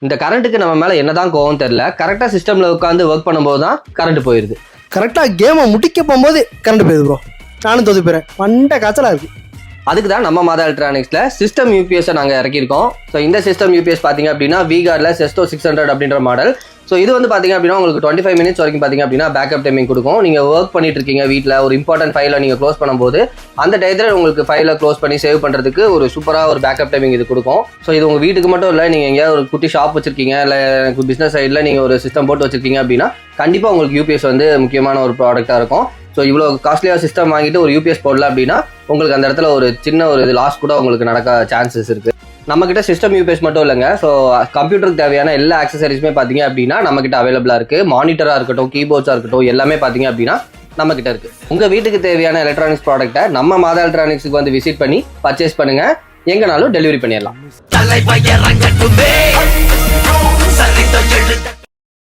இந்த கரண்ட்டுக்கு நம்ம மேலே என்னதான் கோவம் தெரியல, கரெக்டாக சிஸ்டமில் உட்காந்து ஒர்க் பண்ணும்போது தான் கரண்ட் போயிடுது. கரெக்டாக கேமை முடிக்க போகும்போது கரண்ட் போயிடுது ப்ரோ. நானும் தோத்து போயிறேன், மண்டை காய்ச்சலாக இருக்குது. அதுக்கு தான் நம்ம மாதா எலக்ட்ரானிக்ஸில் சிஸ்டம் யூபிஎஸ்ஸை நாங்கள் இறக்கியிருக்கோம். ஸோ இந்த சிஸ்டம் யூபிஎஸ் பார்த்தீங்க அப்படின்னா விகார்டில் செஸ்டோ 600 அப்படின்ற மாடல். ஸோ இது வந்து பார்த்தீங்க அப்படின்னா உங்களுக்கு 25 மினிட்ஸ் வரைக்கும் பார்த்தீங்க அப்படின்னா பேக்கப் டைமிங் கொடுக்கும். நீங்கள் ஒர்க் பண்ணிட்டு இருக்கீங்க வீட்டில், ஒரு இம்பார்ட்டன்ட் ஃபைலை நீங்கள் க்ளோஸ் பண்ணும்போது அந்த டயத்தில் உங்களுக்கு ஃபைலை க்ளோஸ் பண்ணி சேவ் பண்ணுறதுக்கு ஒரு சூப்பராக ஒரு பேக்கப் டைமிங் இது கொடுக்கும். ஸோ இது உங்கள் வீட்டுக்கு மட்டும் இல்லை, நீங்கள் எங்கேயாவது ஒரு குட்டி ஷாப் வச்சிருக்கீங்க, இல்லை எனக்கு பிஸ்னஸ் சைடில் நீங்கள் ஒரு சிஸ்டம் போட்டு வச்சிருக்கீங்க அப்படின்னா கண்டிப்பாக உங்களுக்கு யூபிஎஸ் வந்து முக்கியமான ஒரு ப்ராடக்டாக இருக்கும். ஸோ இவ்வளோ காஸ்ட்லியாக சிஸ்டம் வாங்கிட்டு ஒரு யூபிஎஸ் போடல அப்படின்னா உங்களுக்கு அந்த இடத்துல ஒரு சின்ன ஒரு லாஸ் கூட உங்களுக்கு நடக்க சான்சஸ் இருக்குது. நம்மக்கிட்ட சிஸ்டம் யூபிஎஸ் மட்டும் இல்லைங்க, ஸோ கம்ப்யூட்டருக்கு தேவையான எல்லா ஆக்சசரிஸுமே பார்த்தீங்க அப்படின்னா நம்மக்கிட்ட அவைலபிளாக இருக்குது. மானிட்டராக இருக்கட்டும், கீபோர்ட்ஸாக இருக்கட்டும், எல்லாமே பார்த்தீங்க அப்படின்னா நம்மக்கிட்ட இருக்குது. உங்கள் வீட்டுக்கு தேவையான எலக்ட்ரானிக்ஸ் ப்ராடக்ட்டை நம்ம மாதா எலக்ட்ரானிக்ஸுக்கு வந்து விசிட் பண்ணி பர்ச்சேஸ் பண்ணுங்கள். எங்கனாலும் டெலிவரி பண்ணிடலாம்.